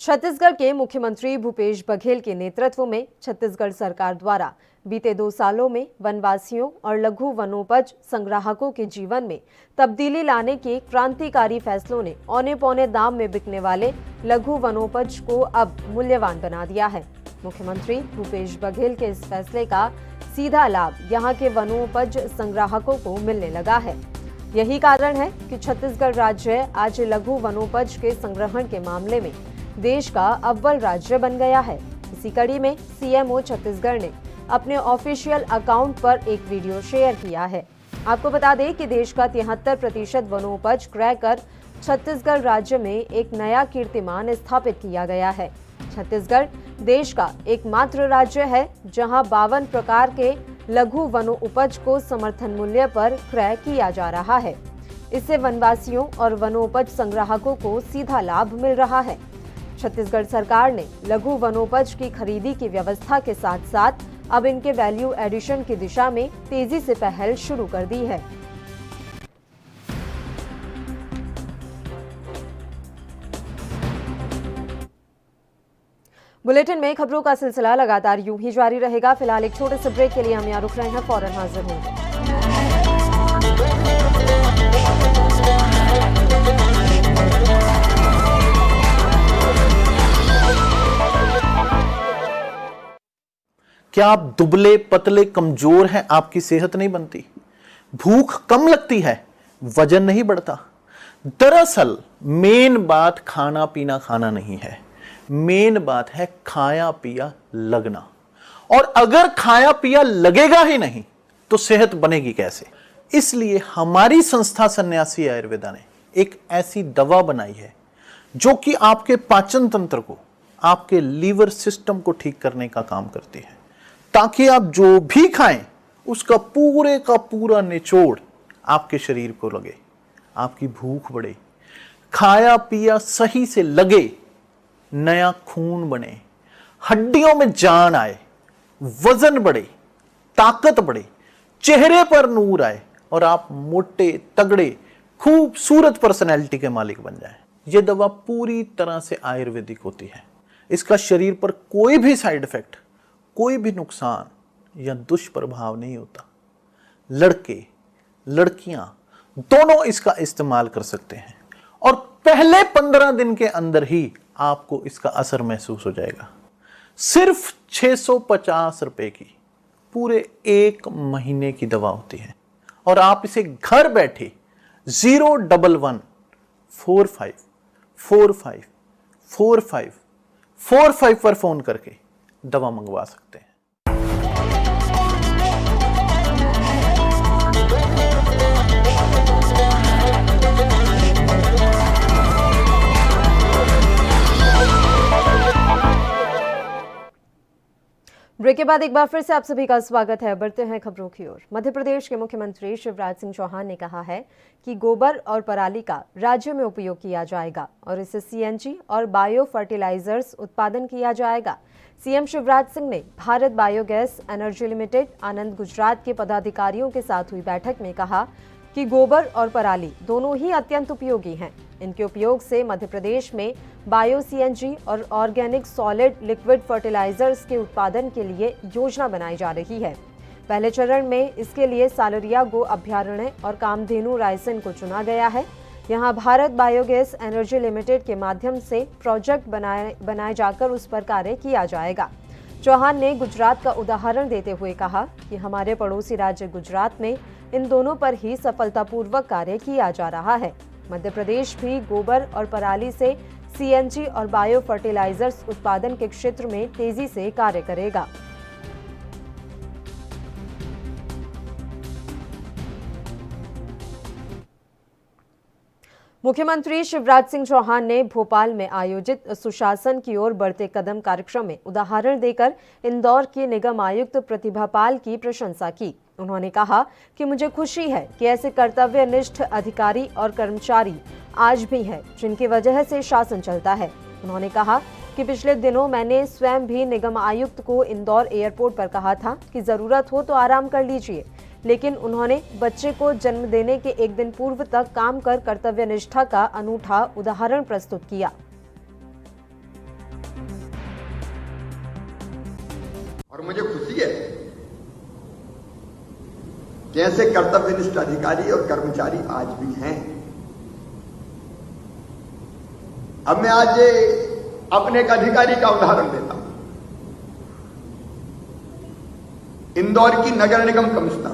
छत्तीसगढ़ के मुख्यमंत्री भूपेश बघेल के नेतृत्व में छत्तीसगढ़ सरकार द्वारा बीते 2 सालों में वनवासियों और लघु वनोपज संग्राहकों के जीवन में तब्दीली लाने के क्रांतिकारी फैसलों ने औने पौने दाम में बिकने वाले लघु वनोपज को अब मूल्यवान बना दिया है। मुख्यमंत्री भूपेश बघेल के इस फैसले का सीधा लाभ यहाँ के वनोपज संग्राहकों को मिलने लगा है। यही कारण है कि छत्तीसगढ़ राज्य आज लघु वनोपज के संग्रहण के मामले में देश का अव्वल राज्य बन गया है। इसी कड़ी में सीएमओ छत्तीसगढ़ ने अपने ऑफिशियल अकाउंट पर एक वीडियो शेयर किया है। आपको बता दें कि देश का 73% वनोपज क्रय कर छत्तीसगढ़ राज्य में एक नया कीर्तिमान स्थापित किया गया है। छत्तीसगढ़ देश का एकमात्र राज्य है जहां 52 प्रकार के लघु वनोपज को समर्थन मूल्य पर क्रय किया जा रहा है। इससे वनवासियों और वनोपज संग्राहकों को सीधा लाभ मिल रहा है। छत्तीसगढ़ सरकार ने लघु वनोपज की खरीदी की व्यवस्था के साथ साथ अब इनके वैल्यू एडिशन की दिशा में तेजी से पहल शुरू कर दी है। बुलेटिन में खबरों का सिलसिला लगातार यूं ही जारी रहेगा। फिलहाल एक छोटे से ब्रेक के लिए हम यहाँ रुक रहे हैं, फौरन हाजिर होंगे। क्या आप दुबले पतले कमजोर हैं, आपकी सेहत नहीं बनती, भूख कम लगती है, वजन नहीं बढ़ता? दरअसल मेन बात खाना पीना खाना नहीं है, मेन बात है खाया पिया लगना। और अगर खाया पिया लगेगा ही नहीं तो सेहत बनेगी कैसे? इसलिए हमारी संस्था सन्यासी आयुर्वेदा ने एक ऐसी दवा बनाई है जो कि आपके पाचन तंत्र को, आपके लीवर सिस्टम को ठीक करने का काम करती है, ताकि आप जो भी खाएं उसका पूरे का पूरा निचोड़ आपके शरीर को लगे, आपकी भूख बढ़े, खाया पिया सही से लगे, नया खून बने, हड्डियों में जान आए, वजन बढ़े, ताकत बढ़े, चेहरे पर नूर आए और आप मोटे तगड़े खूबसूरत पर्सनैलिटी के मालिक बन जाएं। यह दवा पूरी तरह से आयुर्वेदिक होती है। इसका शरीर पर कोई भी साइड इफेक्ट, कोई भी नुकसान या दुष्प्रभाव नहीं होता। लड़के लड़कियां दोनों इसका इस्तेमाल कर सकते हैं और पहले 15 दिन के अंदर ही आपको इसका असर महसूस हो जाएगा। सिर्फ 650 रुपए की पूरे 1 महीने की दवा होती है और आप इसे घर बैठे 01145454545 पर फोन करके दवा मंगवा सकते हैं। ब्रेक के बाद एक बार फिर से आप सभी का स्वागत है। बढ़ते हैं खबरों की ओर। मध्य प्रदेश के मुख्यमंत्री शिवराज सिंह चौहान ने कहा है कि गोबर और पराली का राज्य में उपयोग किया जाएगा और इससे सीएनजी और बायो फर्टिलाइजर्स उत्पादन किया जाएगा। सीएम शिवराज सिंह ने भारत बायोगैस एनर्जी लिमिटेड आनंद गुजरात के पदाधिकारियों के साथ हुई बैठक में कहा कि गोबर और पराली दोनों ही अत्यंत उपयोगी हैं। इनके उपयोग से मध्य प्रदेश में बायो सीएनजी और ऑर्गेनिक सॉलिड लिक्विड फर्टिलाइजर्स के उत्पादन के लिए योजना बनाई जा रही है। पहले चरण में इसके लिए सालरिया गो अभ्यारण्य और कामधेनु रायसेन को चुना गया है। यहां भारत बायोगैस एनर्जी लिमिटेड के माध्यम से प्रोजेक्ट बनाए जाकर उस पर कार्य किया जाएगा। चौहान ने गुजरात का उदाहरण देते हुए कहा कि हमारे पड़ोसी राज्य गुजरात में इन दोनों पर ही सफलतापूर्वक कार्य किया जा रहा है। मध्य प्रदेश भी गोबर और पराली से सीएनजी और बायो फर्टिलाइजर्स उत्पादन के क्षेत्र में तेजी से कार्य करेगा। मुख्यमंत्री शिवराज सिंह चौहान ने भोपाल में आयोजित सुशासन की ओर बढ़ते कदम कार्यक्रम में उदाहरण देकर इंदौर के निगम आयुक्त प्रतिभा पाल की प्रशंसा की। उन्होंने कहा कि मुझे खुशी है कि ऐसे कर्तव्यनिष्ठ अधिकारी और कर्मचारी आज भी हैं जिनकी वजह से शासन चलता है। उन्होंने कहा कि जबकि पिछले दिनों मैंने स्वयं भी निगम आयुक्त को इंदौर एयरपोर्ट पर कहा था कि जरूरत हो तो आराम कर लीजिए, लेकिन उन्होंने बच्चे को जन्म देने के एक दिन पूर्व तक काम कर कर्तव्य निष्ठा का अनूठा उदाहरण प्रस्तुत किया। और मुझे खुशी है कि ऐसे कर्तव्यनिष्ठ अधिकारी और कर्मचारी आज भी हैं। अब मैं आज अपने एक अधिकारी का उदाहरण देता हूं। इंदौर की नगर निगम कमिश्नर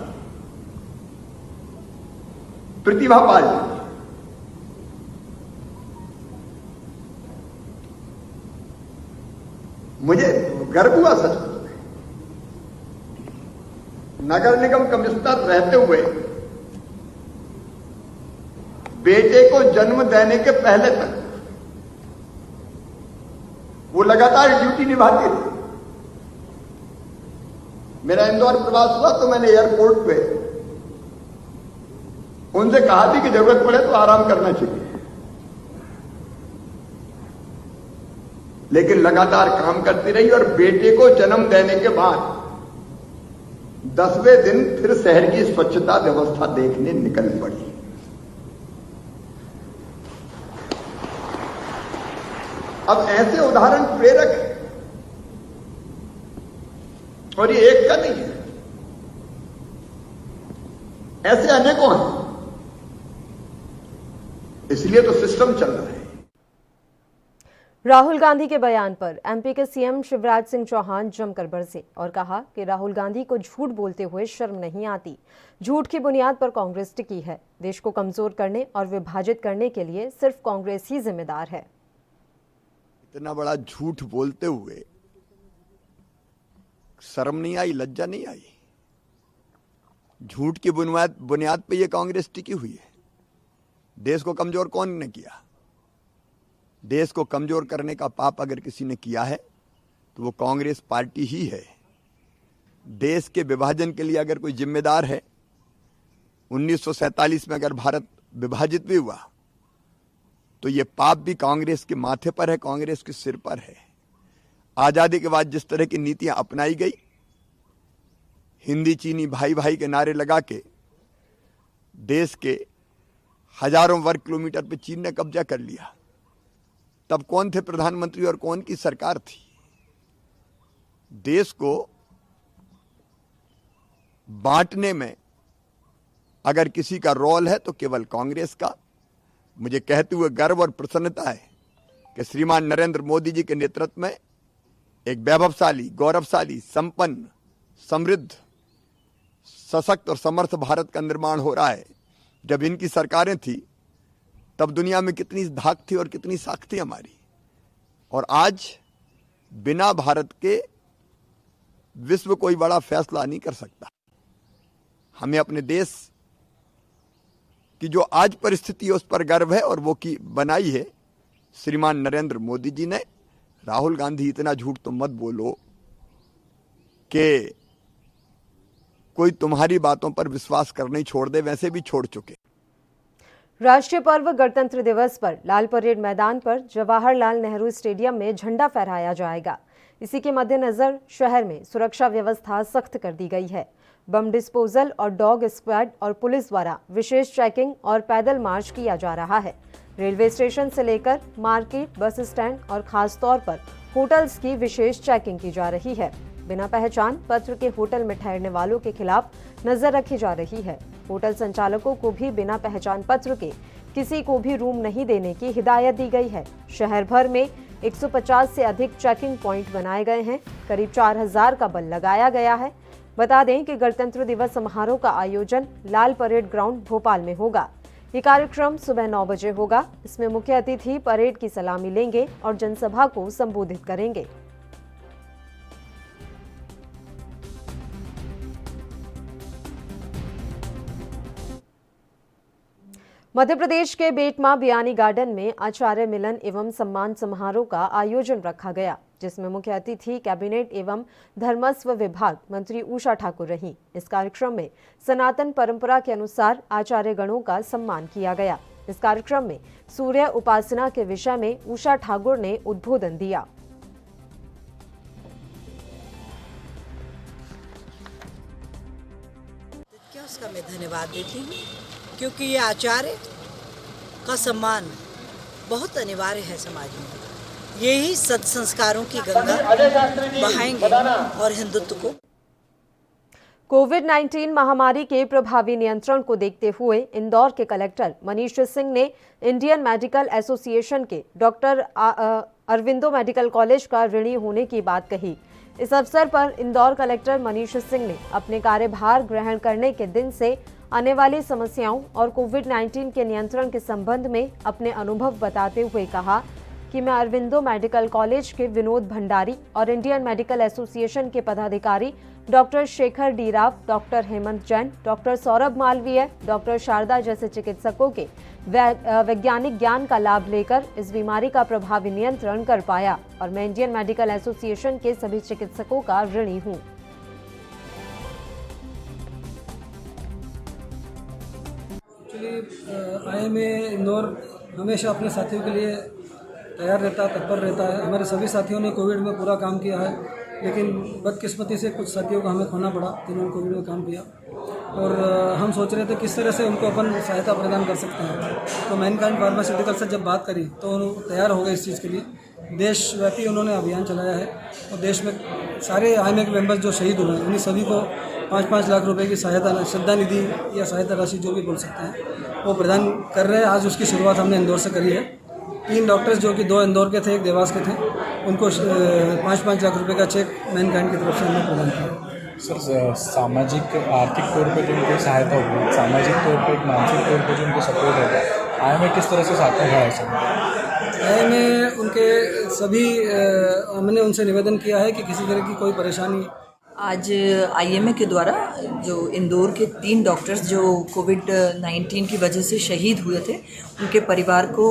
प्रतिभा पाल जी, मुझे गर्व हुआ सच में। नगर निगम कमिश्नर रहते हुए बेटे को जन्म देने के पहले तक वो लगातार ड्यूटी निभाते रहे। मेरा इंदौर प्रवास हुआ तो मैंने एयरपोर्ट पे उनसे कहा थी कि जरूरत पड़े तो आराम करना चाहिए, लेकिन लगातार काम करती रही और बेटे को जन्म देने के बाद 10वें दिन फिर शहर की स्वच्छता व्यवस्था देखने निकल पड़ी। अब ऐसे उदाहरण प्रेरक है और ये एक का नहीं है, ऐसे अनेकों हैं। इसलिए तो सिस्टम चल रहा है। राहुल गांधी के बयान पर एमपी के सीएम शिवराज सिंह चौहान जमकर बरसे और कहा कि राहुल गांधी को झूठ बोलते हुए शर्म नहीं आती। झूठ की बुनियाद पर कांग्रेस टिकी है। देश को कमजोर करने और विभाजित करने के लिए सिर्फ कांग्रेस ही जिम्मेदार है। इतना बड़ा झूठ बोलते हुए शर्म नहीं आई, लज्जा नहीं आई। झूठ की बुनियाद पे ये कांग्रेस टिकी हुई है। देश को कमजोर कौन ने किया? देश को कमजोर करने का पाप अगर किसी ने किया है तो वो कांग्रेस पार्टी ही है। देश के विभाजन के लिए अगर कोई जिम्मेदार है, 1947 में अगर भारत विभाजित भी हुआ तो ये पाप भी कांग्रेस के माथे पर है, कांग्रेस के सिर पर है। आजादी के बाद जिस तरह की नीतियां अपनाई गई, हिंदी चीनी भाई भाई के नारे लगा के देश के हजारों वर्ग किलोमीटर पे चीन ने कब्जा कर लिया, तब कौन थे प्रधानमंत्री और कौन की सरकार थी? देश को बांटने में अगर किसी का रोल है तो केवल कांग्रेस का। मुझे कहते हुए गर्व और प्रसन्नता है कि श्रीमान नरेंद्र मोदी जी के नेतृत्व में एक वैभवशाली, गौरवशाली, संपन्न, समृद्ध, सशक्त और समर्थ भारत का निर्माण हो रहा है। जब इनकी सरकारें थी तब दुनिया में कितनी धाक थी और कितनी साख थी हमारी, और आज बिना भारत के विश्व कोई बड़ा फैसला नहीं कर सकता। हमें अपने देश की जो आज परिस्थिति है उस पर गर्व है और वो की बनाई है श्रीमान नरेंद्र मोदी जी ने। राहुल गांधी, इतना झूठ तो मत बोलो कि कोई तुम्हारी बातों पर विश्वास करने ही छोड़ दे, वैसे भी छोड़ चुके। राष्ट्रीय पर्व गणतंत्र दिवस पर लाल परेड मैदान पर जवाहरलाल नेहरू स्टेडियम में झंडा फहराया जाएगा। इसी के मद्देनजर शहर में सुरक्षा व्यवस्था सख्त कर दी गई है। बम डिस्पोजल और डॉग स्क्वाड और पुलिस द्वारा विशेष चेकिंग और पैदल मार्च किया जा रहा है। रेलवे स्टेशन से लेकर मार्केट, बस स्टैंड और खास तौर पर होटल्स की विशेष चेकिंग की जा रही है। बिना पहचान पत्र के होटल में ठहरने वालों के खिलाफ नजर रखी जा रही है। होटल संचालकों को भी बिना पहचान पत्र के किसी को भी रूम नहीं देने की हिदायत दी गई है। शहर भर में 150 से अधिक चेकिंग पॉइंट बनाए गए हैं। करीब 4000 का बल लगाया गया है। बता दें कि गणतंत्र दिवस समारोह का आयोजन लाल परेड ग्राउंड भोपाल में होगा। ये कार्यक्रम सुबह 9 बजे होगा। इसमें मुख्य अतिथि परेड की सलामी लेंगे और जनसभा को संबोधित करेंगे। मध्य प्रदेश के बेटमा बियानी गार्डन में आचार्य मिलन एवं सम्मान समारोह का आयोजन रखा गया, जिसमें मुख्य अतिथि कैबिनेट एवं धर्मस्व विभाग मंत्री उषा ठाकुर रहीं। इस कार्यक्रम में सनातन परंपरा के अनुसार आचार्य गणों का सम्मान किया गया। इस कार्यक्रम में सूर्य उपासना के विषय में उषा ठाकुर ने उद्बोधन दिया। धन्यवाद देती हूँ, क्योंकि ये आचार्य का सम्मान बहुत अनिवार्य है समाज में। यही सत्संस्कारों की गंगा बहाएंगे और हिंदुत्व को। कोविड-19 महामारी के प्रभावी नियंत्रण को देखते हुए इंदौर के कलेक्टर मनीष सिंह ने इंडियन मेडिकल एसोसिएशन के डॉक्टर अरविंदो मेडिकल कॉलेज का ऋणी होने की बात कही। इस अवसर पर इंदौर कलेक्टर मनीष सिंह ने अपने कार्यभार ग्रहण करने के दिन से आने वाली समस्याओं और कोविड-19 के नियंत्रण के संबंध में अपने अनुभव बताते हुए कहा कि मैं अरविंदो मेडिकल कॉलेज के विनोद भंडारी और इंडियन मेडिकल एसोसिएशन के पदाधिकारी doctor Shekhar D Rao, doctor Hemant Jain, doctor Saurabh Malviya, doctor Sharda जैसे चिकित्सकों के वैज्ञानिक ज्ञान का लाभ लेकर इस बीमारी का प्रभावी नियंत्रण कर पाया और मैं इंडियन मेडिकल एसोसिएशन के सभी चिकित्सकों का ऋणी हूँ। IMA इंदौर हमेशा अपने साथियों के लिए तैयार रहता है, तत्पर रहता है। हमारे सभी साथियों ने कोविड में पूरा काम किया है, लेकिन बदकिस्मती से कुछ साथियों को हमें खोना पड़ा जिन्होंने कोविड में काम किया, और हम सोच रहे थे किस तरह से उनको अपन सहायता प्रदान कर सकते हैं। तो मैनकाइंड फार्मास्यूटिकल से जब बात करी तो तैयार हो गए इस चीज़ के लिए। देशव्यापी उन्होंने अभियान चलाया है और देश में सारे IMA के मेंबर्स जो शहीद हुए हैं उन्हीं सभी को 5-5 लाख रुपए की सहायता, श्रद्धा निधि या सहायता राशि जो भी बोल सकते हैं वो प्रदान कर रहे हैं। आज उसकी शुरुआत हमने इंदौर से करी है। 3 डॉक्टर्स जो कि 2 इंदौर के थे, 1 देवास के थे, उनको 5-5 लाख रुपए का चेक मैनकाइंड की तरफ से हमने प्रदान किया। सर, सामाजिक आर्थिक तौर पे जो उनकी सहायता होगी, सामाजिक तौर पे, मानसिक तौर पे जो उनको सपोर्ट होगा, IMA किस तरह से साथ में खड़ा है सर? IMA उनके सभी हमने उनसे निवेदन किया है कि किसी तरह की कोई परेशानी। आज IMA के द्वारा जो इंदौर के 3 डॉक्टर्स जो कोविड-19 की वजह से शहीद हुए थे, उनके परिवार को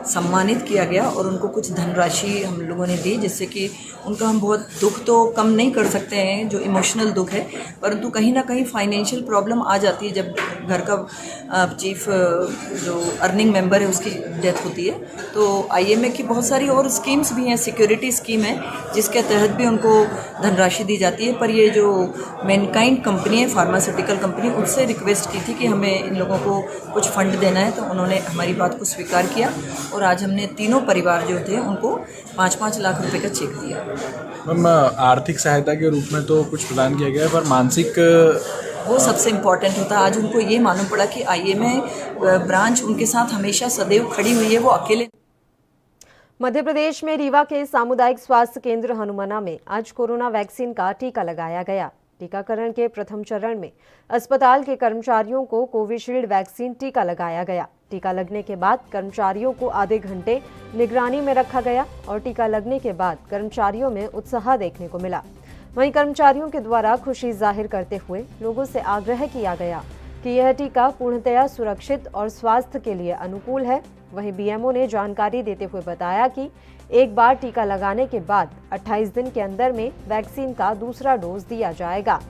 सम्मानित किया गया और उनको कुछ धनराशि हम लोगों ने दी, जिससे कि उनका हम बहुत दुख तो कम नहीं कर सकते हैं, जो इमोशनल दुख है, परंतु कहीं ना कहीं फाइनेंशियल प्रॉब्लम आ जाती है जब घर का चीफ जो अर्निंग मेंबर है उसकी डेथ होती है। तो IMA की बहुत सारी और स्कीम्स भी हैं, सिक्योरिटी स्कीम है जिसके तहत भी उनको धनराशि दी जाती है। पर ये जो मैनकाइंड कंपनी है, फार्मास्यूटिकल कंपनी, उससे रिक्वेस्ट की थी कि हमें इन लोगों को कुछ फंड देना है, तो उन्होंने हमारी बात को स्वीकार किया और आज हमने तीनों परिवार जो थे उनको 5-5 लाख रुपए का चेक दिया। मैम, आर्थिक सहायता के रूप में तो कुछ प्रदान किया गया है, पर मानसिक वो सबसे इम्पोर्टेंट होता है। आज उनको ये मालूम पड़ा कि IMA ब्रांच उनके साथ हमेशा सदैव खड़ी हुई है, वो अकेले। मध्य प्रदेश में रीवा के सामुदायिक स्वास्थ्य केंद्र हनुमाना में आज कोरोना वैक्सीन का टीका लगाया गया। टीकाकरण के प्रथम चरण में अस्पताल के कर्मचारियों को कोविशील्ड वैक्सीन टीका लगाया गया। टीका लगने के बाद कर्मचारियों को आधे घंटे निगरानी में रखा गया और टीका लगने के बाद कर्मचारियों में उत्साह देखने को मिला। वहीं कर्मचारियों के द्वारा खुशी जाहिर करते हुए लोगों से आग्रह किया गया कि यह टीका पूर्णतया सुरक्षित और स्वास्थ्य के लिए अनुकूल है। वहीं BMO ने जानकारी देते हुए बताया कि एक बार टीका लगाने के बाद 28 दिन के अंदर में वैक्सीन का दूसरा डोज दिया जाएगा।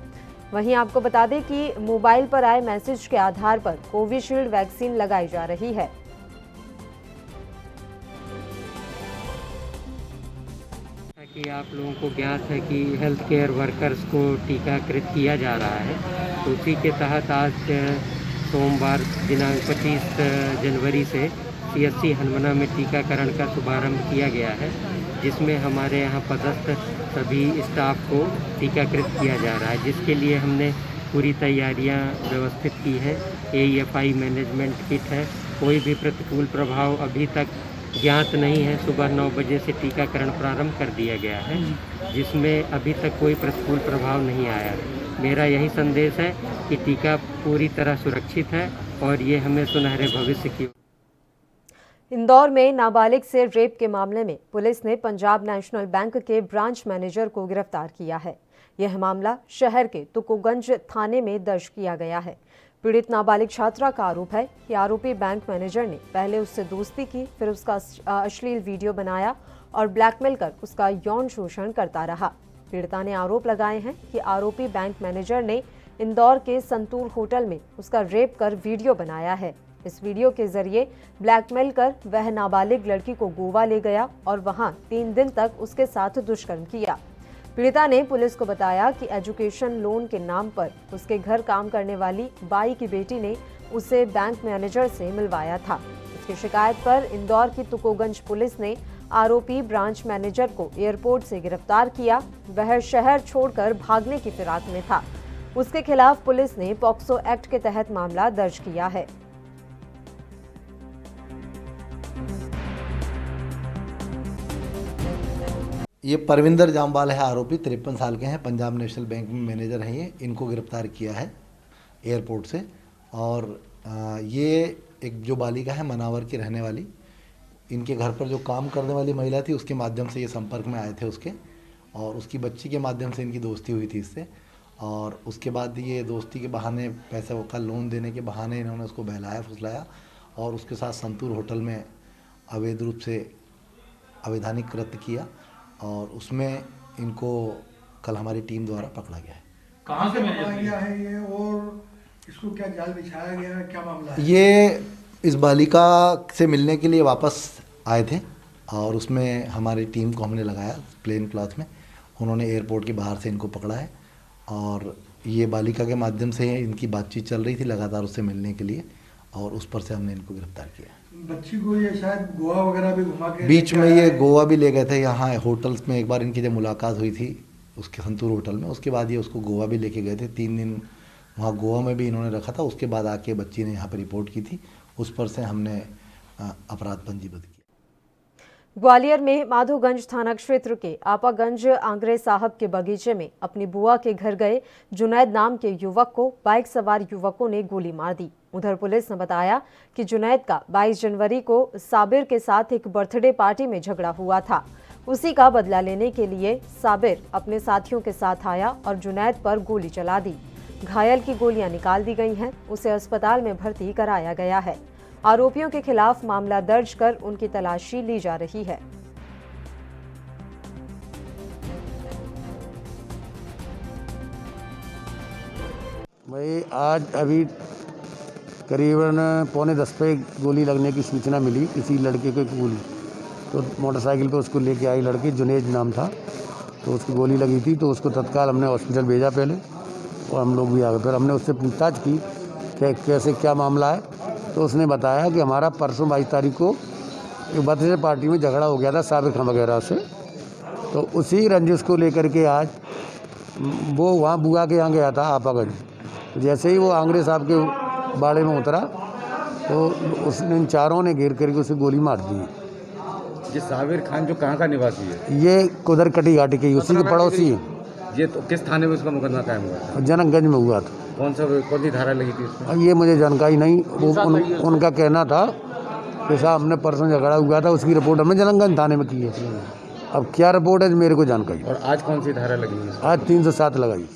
वहीं आपको बता दें कि मोबाइल पर आए मैसेज के आधार पर कोविशील्ड वैक्सीन लगाई जा रही है। कि आप लोगों को ज्ञात है कि हेल्थ केयर वर्कर्स को टीकाकृत किया जा रहा है, तो उसी के तहत आज सोमवार दिनांक 25 जनवरी से CSC हनुमाना में टीकाकरण का शुभारंभ किया गया है, जिसमें हमारे यहाँ पदस्थ सभी स्टाफ को टीकाकृत किया जा रहा है, जिसके लिए हमने पूरी तैयारियां व्यवस्थित की है। AEFI मैनेजमेंट किट है। कोई भी प्रतिकूल प्रभाव अभी तक ज्ञात नहीं है। सुबह 9 बजे से टीकाकरण प्रारंभ कर दिया गया है, जिसमें अभी तक कोई प्रतिकूल प्रभाव नहीं आया है। मेरा यही संदेश है कि टीका पूरी तरह सुरक्षित है और ये हमें सुनहरे भविष्य की। इंदौर में नाबालिग से रेप के मामले में पुलिस ने पंजाब नेशनल बैंक के ब्रांच मैनेजर को गिरफ्तार किया है। यह मामला शहर के तुकोगंज थाने में दर्ज किया गया है। पीड़ित नाबालिग छात्रा का आरोप है कि आरोपी बैंक मैनेजर ने पहले उससे दोस्ती की, फिर उसका अश्लील वीडियो बनाया और ब्लैकमेल कर उसका यौन शोषण करता रहा। पीड़िता ने आरोप लगाए हैं कि आरोपी बैंक मैनेजर ने इंदौर के संतूर होटल में उसका रेप कर वीडियो बनाया है। इस वीडियो के जरिए ब्लैकमेल कर वह नाबालिग लड़की को गोवा ले गया और वहां 3 दिन तक उसके साथ दुष्कर्म किया। पीड़िता ने पुलिस को बताया कि एजुकेशन लोन के नाम पर उसके घर काम करने वाली बाई की बेटी ने उसे बैंक मैनेजर से मिलवाया था। इसकी शिकायत पर इंदौर की तुकोगंज पुलिस ने आरोपी ब्रांच मैनेजर को एयरपोर्ट से गिरफ्तार किया। वह शहर छोड़कर भागने की फिराक में था। उसके खिलाफ पुलिस ने पॉक्सो एक्ट के तहत मामला दर्ज किया है। ये परविंदर जामवाल है आरोपी, 53 साल के हैं, पंजाब नेशनल बैंक में मैनेजर हैं ये। इनको गिरफ्तार किया है एयरपोर्ट से। और ये एक जो बालिका है मनावर की रहने वाली, इनके घर पर जो काम करने वाली महिला थी उसके माध्यम से ये संपर्क में आए थे उसके, और उसकी बच्ची के माध्यम से इनकी दोस्ती हुई थी इससे। और उसके बाद ये दोस्ती के बहाने पैसे का लोन देने के बहाने इन्होंने उसको बहलाया फुसलाया और उसके साथ संतूर होटल में अवैध रूप से अवैधानिक कृत्य किया और उसमें इनको कल हमारी टीम द्वारा पकड़ा गया है। कहाँ से पकड़ा गया है ये और इसको क्या जाल बिछाया गया है, क्या मामला है? ये इस बालिका से मिलने के लिए वापस आए थे और उसमें हमारी टीम को हमने लगाया प्लेन क्लॉथ में। उन्होंने एयरपोर्ट के बाहर से इनको पकड़ा है और ये बालिका के माध्यम से इनकी बातचीत चल रही थी लगातार उससे मिलने के लिए और उस पर से हमने इनको गिरफ्तार किया। बच्ची को ये शायद गोवा वगैरह भी घुमा के बीच में ये गोवा भी ले गए थे। यहाँ होटल्स में एक बार इनकी जब मुलाकात हुई थी उसके संतूर होटल में, उसके बाद ये उसको गोवा भी लेके गए थे। 3 दिन वहाँ गोवा में भी इन्होंने रखा था। उसके बाद आके बच्ची ने यहाँ पर रिपोर्ट की थी, उस पर से हमने अपराध पंजीबद्ध किया। ग्वालियर में माधोगंज थाना क्षेत्र के आपागंज आंग्रे साहब के बगीचे में अपनी बुआ के घर गए जुनैद नाम के युवक को बाइक सवार युवकों ने गोली मार दी। उधर पुलिस ने बताया कि जुनैद का 22 जनवरी को साबिर के साथ एक बर्थडे पार्टी में झगड़ा हुआ था। उसी का बदला लेने के लिए साबिर अपने साथियों के साथ आया और जुनैद पर गोली चला दी। घायल की गोलियां निकाल दी गई हैं। उसे अस्पताल में भर्ती कराया गया है। आरोपियों के खिलाफ मामला दर्ज कर उनकी तलाशी ली जा रही है। भाई आज अभी करीबन 9:45 पे गोली लगने की सूचना मिली किसी लड़के को गोली, तो मोटरसाइकिल पे उसको लेके आई लड़की, जुनैद नाम था, तो उसको गोली लगी थी। तो उसको तत्काल हमने हॉस्पिटल भेजा पहले और हम लोग भी आ गए। फिर हमने उससे पूछताछ की कि कैसे क्या मामला है, तो उसने बताया कि हमारा परसों 22 तारीख को एक बर्थडे पार्टी में झगड़ा हो गया था साबिर खान वगैरह से, तो उसी रंजिश को लेकर के आज वो वहाँ बुआ के यहाँ गया था आपागंज। तो जैसे ही वो आंगरे साहब के बाड़े में उतरा तो उसने इन चारों ने घेर करके उसे गोली मार दी। ये साबिर खान जो कहाँ का निवासी है? ये कुदर कटी घाटी के उसी के पड़ोसी है। ये तो किस थाने में उसका मुकदमा कायम हुआ था? जनकगंज में हुआ था। कौन सी धारा लगी थी उसमें? अब ये मुझे जानकारी नहीं, उनका कहना था कि साहब हमने परसों झगड़ा हुआ था, उसकी रिपोर्ट हमने जनकगंज थाने में की है। अब क्या रिपोर्ट है मेरे को जानकारी। और आज कौन सी धारा लगी है? आज 307 लगाई।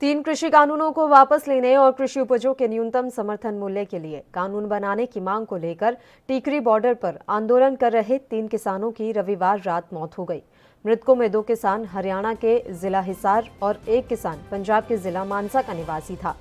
3 कृषि कानूनों को वापस लेने और कृषि उपजों के न्यूनतम समर्थन मूल्य के लिए कानून बनाने की मांग को लेकर टीकरी बॉर्डर पर आंदोलन कर रहे 3 किसानों की रविवार रात मौत हो गई। मृतकों में 2 किसान हरियाणा के जिला हिसार और 1 किसान पंजाब के जिला मानसा का निवासी था।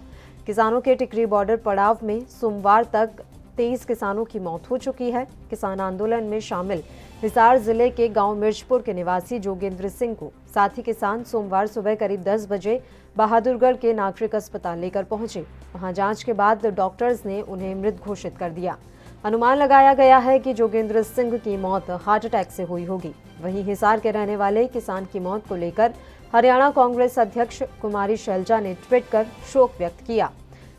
किसानों के टिकरी बॉर्डर पड़ाव में सोमवार तक 23 किसानों की मौत हो चुकी है। किसान आंदोलन में शामिल हिसार जिले के गांव मिर्चपुर के निवासी जोगेंद्र सिंह को साथी किसान सोमवार सुबह करीब 10 बजे बहादुरगढ़ के नागरिक अस्पताल लेकर पहुंचे। वहां जांच के बाद डॉक्टर्स ने उन्हें मृत घोषित कर दिया। अनुमान लगाया गया है कि जोगेंद्र सिंह की मौत हार्ट अटैक से हुई होगी। वहीं हिसार के रहने वाले किसान की मौत को लेकर हरियाणा कांग्रेस अध्यक्ष कुमारी शैलजा ने ट्वीट कर शोक व्यक्त किया।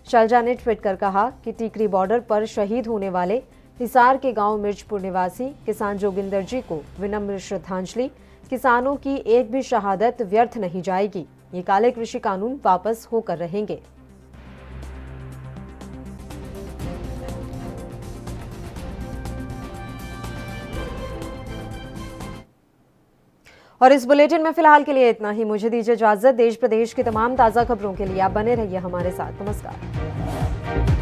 शैलजा ने ट्वीट कर कहा कि टीकरी बॉर्डर पर शहीद होने वाले हिसार के गांव मिर्चपुर निवासी किसान जोगिंदर जी को विनम्र श्रद्धांजलि। किसानों की एक भी शहादत व्यर्थ नहीं जाएगी। ये काले कृषि कानून वापस होकर रहेंगे। और इस बुलेटिन में फिलहाल के लिए इतना ही। मुझे दीजिए इजाजत। देश प्रदेश की तमाम ताज़ा खबरों के लिए आप बने रहिए हमारे साथ। नमस्कार।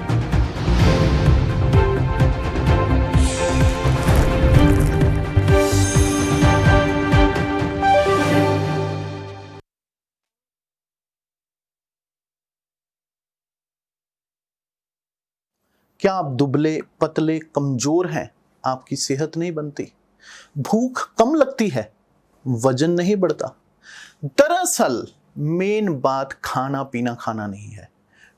क्या आप दुबले पतले कमजोर हैं? आपकी सेहत नहीं बनती, भूख कम लगती है, वजन नहीं बढ़ता, दरअसल मेन बात खाना पीना खाना नहीं है,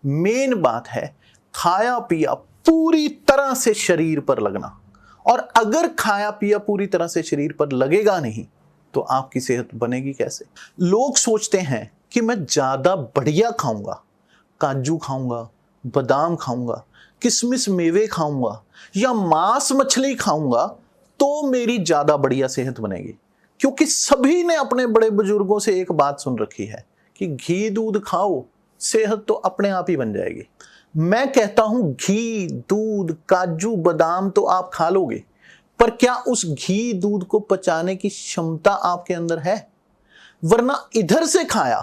मेन बात है खाया पिया पूरी तरह से शरीर पर लगना। और अगर खाया पिया पूरी तरह से शरीर पर लगेगा नहीं तो आपकी सेहत बनेगी कैसे? लोग सोचते हैं कि मैं ज्यादा बढ़िया खाऊंगा, काजू खाऊंगा, बादाम खाऊंगा, किशमिश मेवे खाऊंगा या मांस मछली खाऊंगा तो मेरी ज्यादा बढ़िया सेहत बनेगी। क्योंकि सभी ने अपने बड़े बुजुर्गों से एक बात सुन रखी है कि घी दूध खाओ, सेहत तो अपने आप ही बन जाएगी। मैं कहता हूं घी दूध काजू बादाम तो आप खा लोगे, पर क्या उस घी दूध को पचाने की क्षमता आपके अंदर है? वरना इधर से खाया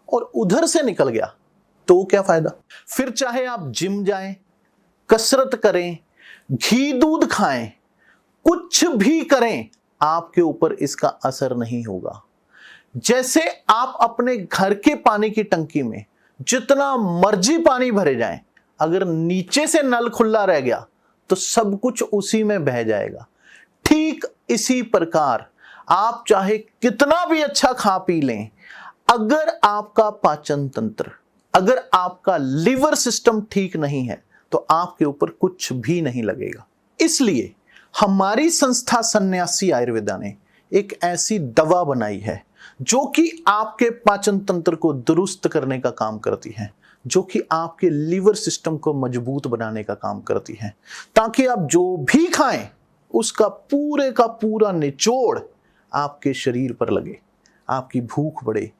और उधर से निकल गया तो क्या फायदा? फिर चाहे आप जिम जाएं, कसरत करें, घी दूध खाएं, कुछ भी करें, आपके ऊपर इसका असर नहीं होगा। जैसे आप अपने घर के पानी की टंकी में जितना मर्जी पानी भरे जाएं, अगर नीचे से नल खुला रह गया तो सब कुछ उसी में बह जाएगा। ठीक इसी प्रकार आप चाहे कितना भी अच्छा खा पी लें, अगर आपका पाचन तंत्र, अगर आपका लिवर सिस्टम ठीक नहीं है तो आपके ऊपर कुछ भी नहीं लगेगा। इसलिए हमारी संस्था सन्यासी आयुर्वेदा ने एक ऐसी दवा बनाई है जो कि आपके पाचन तंत्र को दुरुस्त करने का काम करती है, जो कि आपके लिवर सिस्टम को मजबूत बनाने का काम करती है, ताकि आप जो भी खाएं उसका पूरे का पूरा निचोड़ आपके शरीर पर लगे, आपकी भूख बढ़े,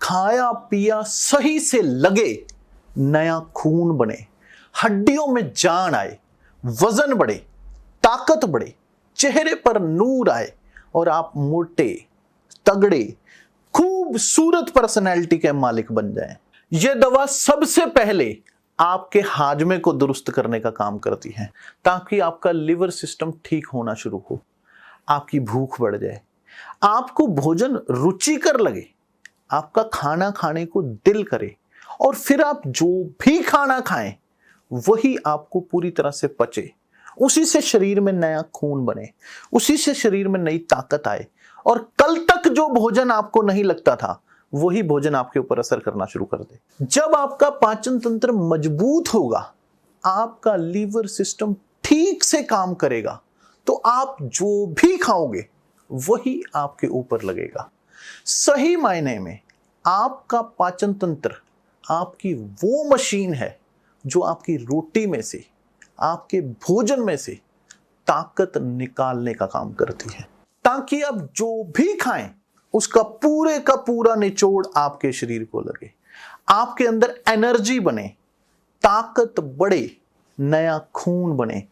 खाया पिया सही से लगे, नया खून बने, हड्डियों में जान आए, वजन बढ़े, ताकत बढ़े, चेहरे पर नूर आए और आप मोटे तगड़े खूबसूरत पर्सनैलिटी के मालिक बन जाएं। यह दवा सबसे पहले आपके हाजमे को दुरुस्त करने का काम करती है, ताकि आपका लिवर सिस्टम ठीक होना शुरू हो, आपकी भूख बढ़ जाए, आपको भोजन रुचिकर लगे, आपका खाना खाने को दिल करे और फिर आप जो भी खाना खाएं वही आपको पूरी तरह से पचे, उसी से शरीर में नया खून बने, उसी से शरीर में नई ताकत आए और कल तक जो भोजन आपको नहीं लगता था वही भोजन आपके ऊपर असर करना शुरू कर दे। जब आपका पाचन तंत्र मजबूत होगा, आपका लीवर सिस्टम ठीक से काम करेगा, तो आप जो भी खाओगे वही आपके ऊपर लगेगा। सही मायने में आपका पाचन तंत्र आपकी वो मशीन है जो आपकी रोटी में से, आपके भोजन में से ताकत निकालने का काम करती है, ताकि आप जो भी खाएं उसका पूरे का पूरा निचोड़ आपके शरीर को लगे, आपके अंदर एनर्जी बने, ताकत बढ़े, नया खून बने,